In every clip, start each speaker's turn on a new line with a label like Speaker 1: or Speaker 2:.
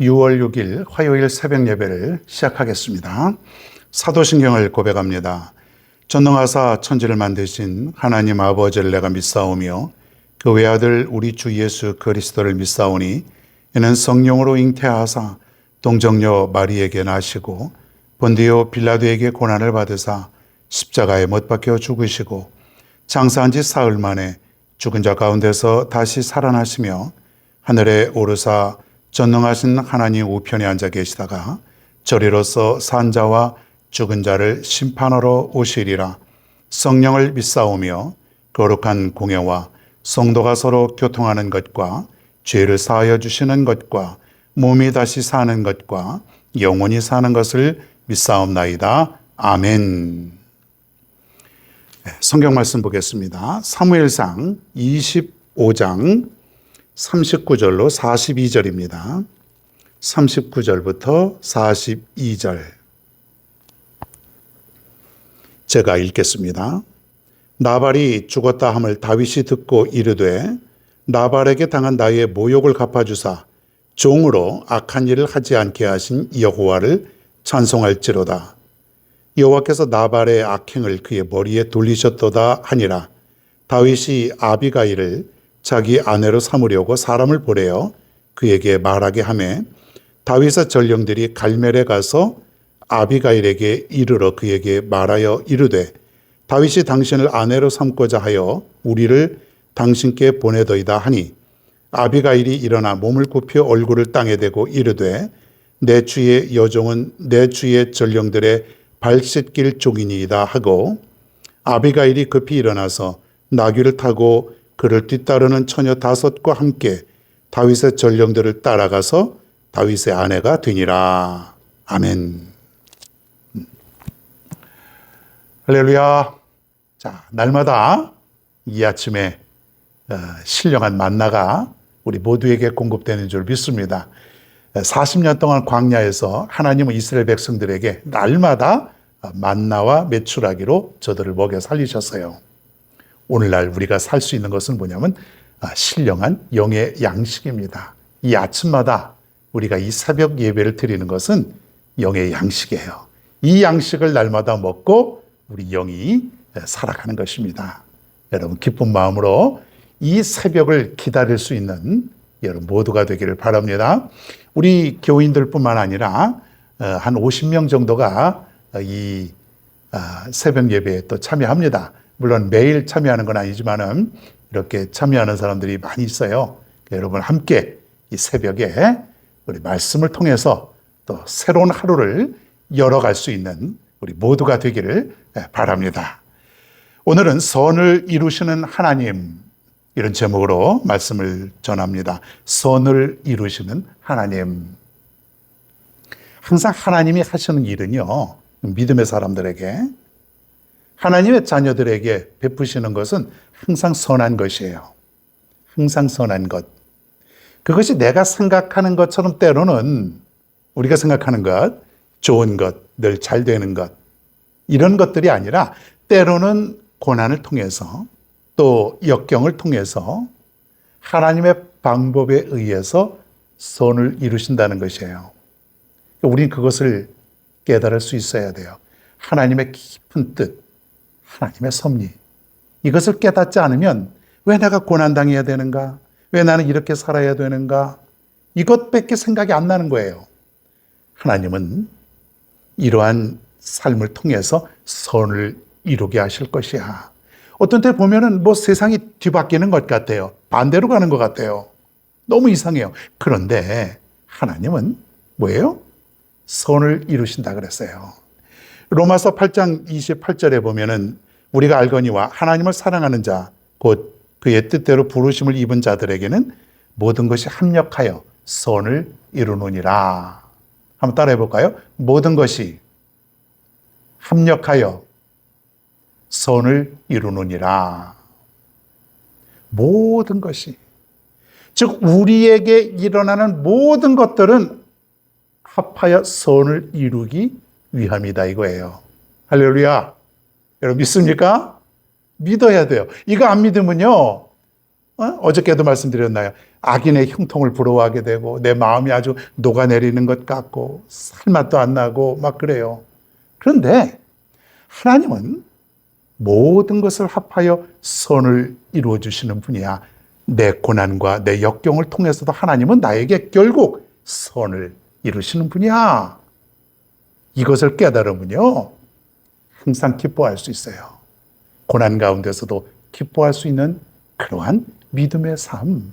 Speaker 1: 6월 6일 화요일 새벽 예배를 시작하겠습니다. 사도신경을 고백합니다. 전능하사 천지를 만드신 하나님 아버지를 내가 믿사오며 그 외아들 우리 주 예수 그리스도를 믿사오니 이는 성령으로 잉태하사 동정녀 마리에게 나시고 본디오 빌라도에게 고난을 받으사 십자가에 못 박혀 죽으시고 장사한 지 사흘 만에 죽은 자 가운데서 다시 살아나시며 하늘에 오르사 전능하신 하나님 우편에 앉아 계시다가 저리로서 산 자와 죽은 자를 심판하러 오시리라. 성령을 믿사오며 거룩한 공예와 성도가 서로 교통하는 것과 죄를 사하여 주시는 것과 몸이 다시 사는 것과 영원히 사는 것을 믿사옵나이다. 아멘. 성경 말씀 보겠습니다. 사무엘상 25장 39절로 42절입니다. 39절부터 42절. 제가 읽겠습니다. 나발이 죽었다 함을 다윗이 듣고 이르되 나발에게 당한 나의 모욕을 갚아주사 종으로 악한 일을 하지 않게 하신 여호와를 찬송할지로다. 여호와께서 나발의 악행을 그의 머리에 돌리셨도다 하니라. 다윗이 아비가일을 자기 아내로 삼으려고 사람을 보내어 그에게 말하게 하매 다윗의 전령들이 갈멜에 가서 아비가일에게 이르러 그에게 말하여 이르되 다윗이 당신을 아내로 삼고자 하여 우리를 당신께 보내더이다 하니 아비가일이 일어나 몸을 굽혀 얼굴을 땅에 대고 이르되 내 주의 여종은 내 주의 전령들의 발 씻길 종이니이다 하고 아비가일이 급히 일어나서 나귀를 타고 그를 뒤따르는 처녀 5과 함께 다윗의 전령들을 따라가서 다윗의 아내가 되니라. 아멘. 할렐루야. 자, 날마다 이 아침에 신령한 만나가 우리 모두에게 공급되는 줄 믿습니다. 40년 동안 광야에서 하나님은 이스라엘 백성들에게 날마다 만나와 메추라기로 저들을 먹여 살리셨어요. 오늘날 우리가 살 수 있는 것은 뭐냐면 신령한 영의 양식입니다. 이 아침마다 우리가 이 새벽 예배를 드리는 것은 영의 양식이에요. 이 양식을 날마다 먹고 우리 영이 살아가는 것입니다. 여러분 기쁜 마음으로 이 새벽을 기다릴 수 있는 여러분 모두가 되기를 바랍니다. 우리 교인들뿐만 아니라 한 50명 정도가 이 새벽 예배에 또 참여합니다. 물론 매일 참여하는 건 아니지만은 이렇게 참여하는 사람들이 많이 있어요. 여러분 함께 이 새벽에 우리 말씀을 통해서 또 새로운 하루를 열어갈 수 있는 우리 모두가 되기를 바랍니다. 오늘은 선을 이루시는 하나님 이런 제목으로 말씀을 전합니다. 선을 이루시는 하나님. 항상 하나님이 하시는 일은요, 믿음의 사람들에게 하나님의 자녀들에게 베푸시는 것은 항상 선한 것이에요. 항상 선한 것. 그것이 내가 생각하는 것처럼 때로는 우리가 생각하는 것, 좋은 것, 늘 잘 되는 것 이런 것들이 아니라 때로는 고난을 통해서 또 역경을 통해서 하나님의 방법에 의해서 선을 이루신다는 것이에요. 우리는 그것을 깨달을 수 있어야 돼요. 하나님의 깊은 뜻, 하나님의 섭리. 이것을 깨닫지 않으면 왜 내가 고난당해야 되는가? 왜 나는 이렇게 살아야 되는가? 이것밖에 생각이 안 나는 거예요. 하나님은 이러한 삶을 통해서 선을 이루게 하실 것이야. 어떤 때 보면은 세상이 뒤바뀌는 것 같아요. 반대로 가는 것 같아요. 너무 이상해요. 그런데 하나님은 뭐예요? 선을 이루신다 그랬어요. 로마서 8장 28절에 보면은 우리가 알거니와 하나님을 사랑하는 자, 곧 그의 뜻대로 부르심을 입은 자들에게는 모든 것이 합력하여 선을 이루느니라. 한번 따라해 볼까요? 모든 것이 합력하여 선을 이루느니라. 모든 것이. 즉 우리에게 일어나는 모든 것들은 합하여 선을 이루기 위함이다 이거예요. 할렐루야. 여러분 믿습니까? 믿어야 돼요. 이거 안 믿으면요 어저께도 말씀드렸나요? 악인의 형통을 부러워하게 되고 내 마음이 아주 녹아내리는 것 같고 살맛도 안 나고 막 그래요. 그런데 하나님은 모든 것을 합하여 선을 이루어 주시는 분이야. 내 고난과 내 역경을 통해서도 하나님은 나에게 결국 선을 이루시는 분이야. 이것을 깨달으면요, 항상 기뻐할 수 있어요. 고난 가운데서도 기뻐할 수 있는 그러한 믿음의 삶.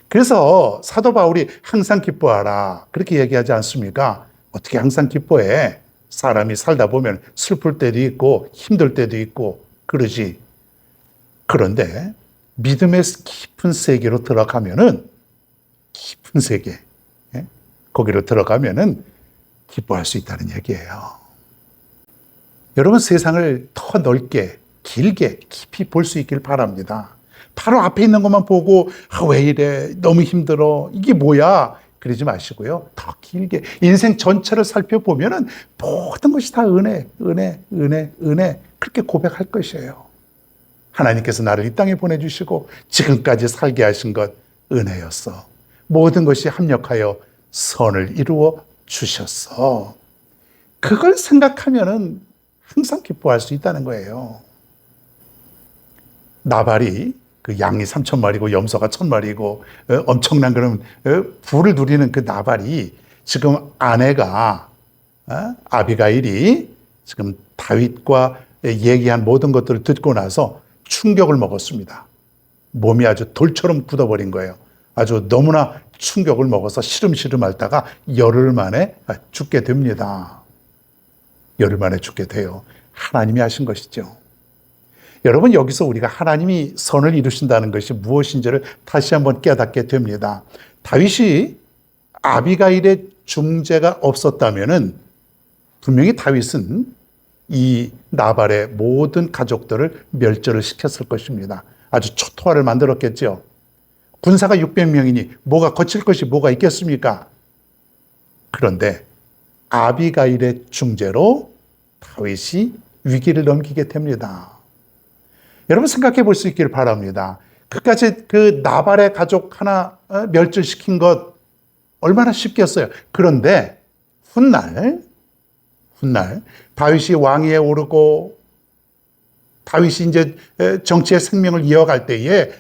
Speaker 1: 그래서 사도 바울이 항상 기뻐하라 그렇게 얘기하지 않습니까? 어떻게 항상 기뻐해? 사람이 살다 보면 슬플 때도 있고 힘들 때도 있고 그러지. 그런데 믿음의 깊은 세계로 들어가면은, 깊은 세계, 거기로 들어가면은 기뻐할 수 있다는 얘기예요. 여러분, 세상을 더 넓게, 길게, 깊이 볼 수 있길 바랍니다. 바로 앞에 있는 것만 보고 왜 이래, 너무 힘들어, 이게 뭐야, 그러지 마시고요. 더 길게 인생 전체를 살펴보면은 모든 것이 다 은혜, 은혜, 은혜, 은혜, 그렇게 고백할 것이에요. 하나님께서 나를 이 땅에 보내주시고 지금까지 살게 하신 것 은혜였어. 모든 것이 합력하여 선을 이루어 주셨어. 그걸 생각하면은 항상 기뻐할 수 있다는 거예요. 나발이 그 양이 3,000마리고 염소가 1,000마리고 엄청난 그런 부를 누리는 그 나발이 지금 아내가 아비가일이 지금 다윗과 얘기한 모든 것들을 듣고 나서 충격을 먹었습니다. 몸이 아주 돌처럼 굳어버린 거예요. 아주 너무나 충격을 먹어서 시름시름 앓다가 열흘 만에 죽게 됩니다. 열흘 만에 죽게 돼요. 하나님이 하신 것이죠. 여러분, 여기서 우리가 하나님이 선을 이루신다는 것이 무엇인지를 다시 한번 깨닫게 됩니다. 다윗이 아비가일의 중재가 없었다면은 분명히 다윗은 이 나발의 모든 가족들을 멸절을 시켰을 것입니다. 아주 초토화를 만들었겠죠. 군사가 600명이니 뭐가 거칠 것이 뭐가 있겠습니까? 그런데 아비가일의 중재로 다윗이 위기를 넘기게 됩니다. 여러분, 생각해 볼 수 있기를 바랍니다. 그까지 그 나발의 가족 하나 멸절시킨 것 얼마나 쉽겠어요. 그런데 훗날 다윗이 왕위에 오르고 다윗이 이제 정치의 생명을 이어갈 때에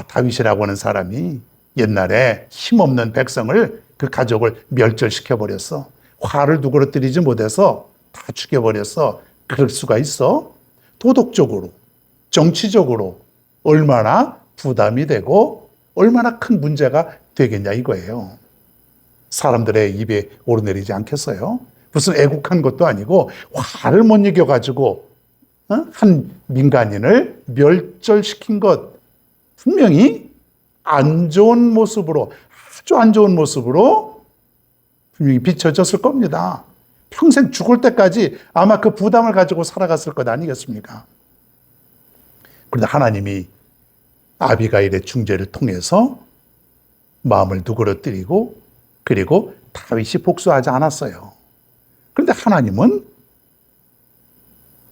Speaker 1: 다윗이라고 하는 사람이 옛날에 힘없는 백성을, 그 가족을 멸절시켜 버렸어. 화를 누그러뜨리지 못해서 다 죽여버렸어. 그럴 수가 있어? 도덕적으로, 정치적으로 얼마나 부담이 되고 얼마나 큰 문제가 되겠냐 이거예요. 사람들의 입에 오르내리지 않겠어요? 무슨 애국한 것도 아니고 화를 못 이겨가지고 한 민간인을 멸절시킨 것, 분명히 안 좋은 모습으로, 아주 안 좋은 모습으로 분명히 비춰졌을 겁니다. 평생 죽을 때까지 아마 그 부담을 가지고 살아갔을 것 아니겠습니까? 그런데 하나님이 아비가일의 중재를 통해서 마음을 누그러뜨리고 그리고 다윗이 복수하지 않았어요. 그런데 하나님은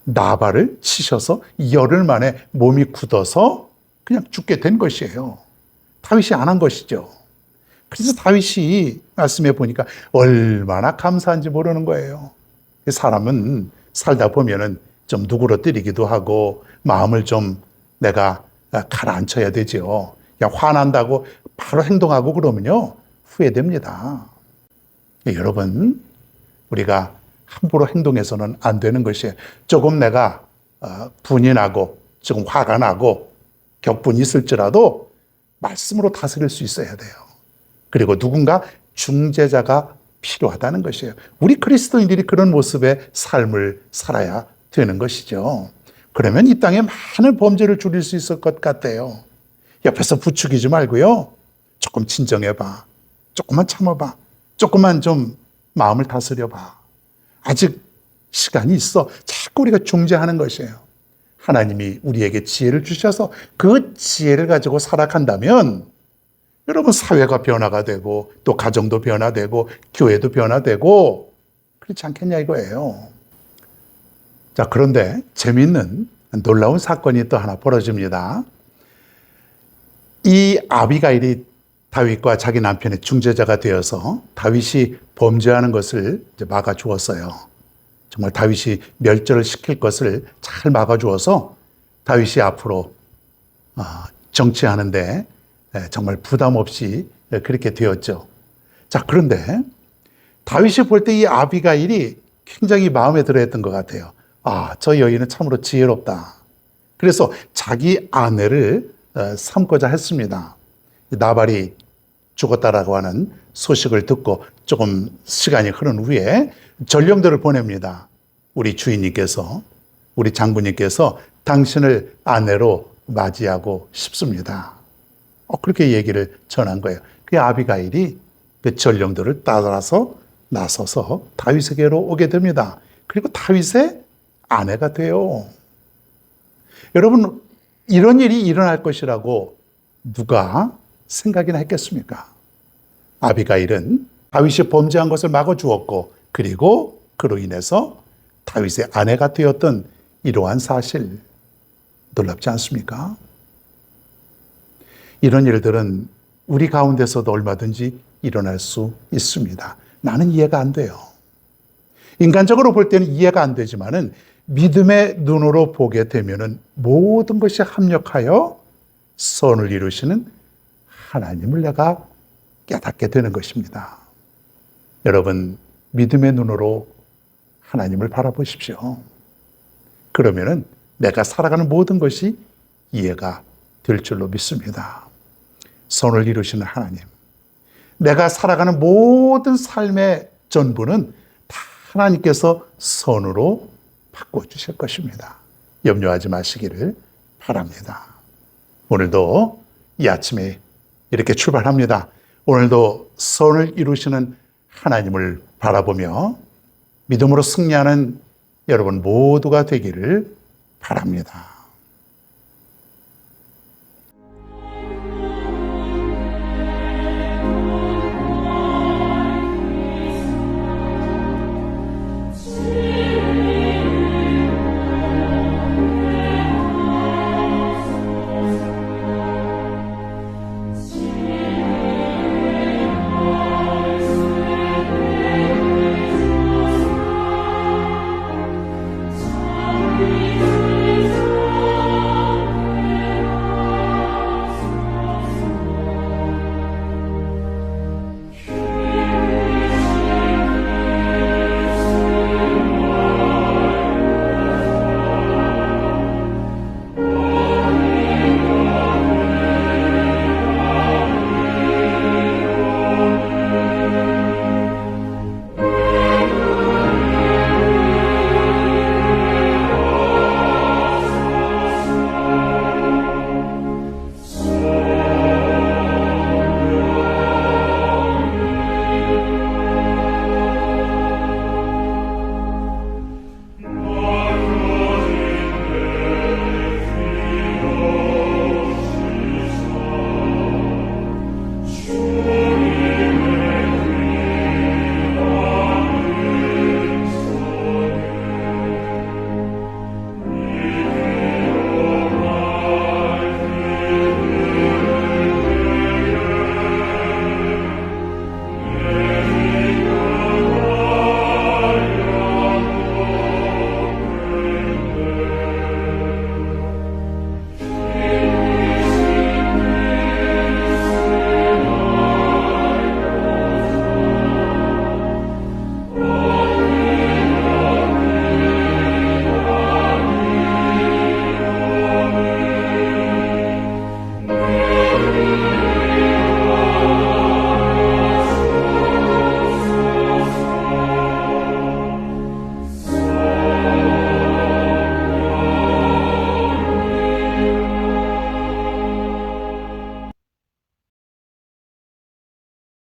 Speaker 1: 나발을 치셔서 열흘 만에 몸이 굳어서 그냥 죽게 된 것이에요. 다윗이 안 한 것이죠. 그래서 다윗이 말씀해 보니까 얼마나 감사한지 모르는 거예요. 사람은 살다 보면은 좀 누그러뜨리기도 하고 마음을 좀 내가 가라앉혀야 되죠. 그냥 화난다고 바로 행동하고 그러면요, 후회됩니다. 여러분, 우리가 함부로 행동해서는 안 되는 것이에요. 조금 내가 분이 나고 조금 화가 나고 격분이 있을지라도 말씀으로 다스릴 수 있어야 돼요. 그리고 누군가 중재자가 필요하다는 것이에요. 우리 그리스도인들이 그런 모습의 삶을 살아야 되는 것이죠. 그러면 이 땅에 많은 범죄를 줄일 수 있을 것 같아요. 옆에서 부추기지 말고요, 조금 진정해봐, 조금만 참아봐, 조금만 좀 마음을 다스려봐. 아직 시간이 있어. 자꾸 우리가 중재하는 것이에요. 하나님이 우리에게 지혜를 주셔서 그 지혜를 가지고 살아간다면 여러분, 사회가 변화가 되고 또 가정도 변화되고 교회도 변화되고 그렇지 않겠냐 이거예요. 자, 그런데 재미있는 놀라운 사건이 또 하나 벌어집니다. 이 아비가일이 다윗과 자기 남편의 중재자가 되어서 다윗이 범죄하는 것을 이제 막아주었어요. 정말 다윗이 멸절을 시킬 것을 잘 막아주어서 다윗이 앞으로 정치하는데 정말 부담 없이 그렇게 되었죠. 자, 그런데 다윗이 볼 때 이 아비가일이 굉장히 마음에 들어했던 것 같아요. 저 여인은 참으로 지혜롭다. 그래서 자기 아내를 삼고자 했습니다. 나발이 죽었다라고 하는 소식을 듣고 조금 시간이 흐른 후에 전령들을 보냅니다. 우리 주인님께서, 우리 장군님께서 당신을 아내로 맞이하고 싶습니다. 그렇게 얘기를 전한 거예요. 그 아비가일이 그 전령들을 따라서 나서서 다윗에게로 오게 됩니다. 그리고 다윗의 아내가 돼요. 여러분, 이런 일이 일어날 것이라고 누가 생각이나 했겠습니까? 아비가일은 다윗이 범죄한 것을 막아주었고, 그리고 그로 인해서 다윗의 아내가 되었던 이러한 사실, 놀랍지 않습니까? 이런 일들은 우리 가운데서도 얼마든지 일어날 수 있습니다. 나는 이해가 안 돼요. 인간적으로 볼 때는 이해가 안 되지만은 믿음의 눈으로 보게 되면은 모든 것이 합력하여 선을 이루시는 하나님을 내가 깨닫게 되는 것입니다. 여러분, 믿음의 눈으로 하나님을 바라보십시오. 그러면은 내가 살아가는 모든 것이 이해가 될 줄로 믿습니다. 선을 이루시는 하나님. 내가 살아가는 모든 삶의 전부는 다 하나님께서 선으로 바꿔주실 것입니다. 염려하지 마시기를 바랍니다. 오늘도 이 아침에 이렇게 출발합니다. 오늘도 선을 이루시는 하나님을 바라보며 믿음으로 승리하는 여러분 모두가 되기를 바랍니다.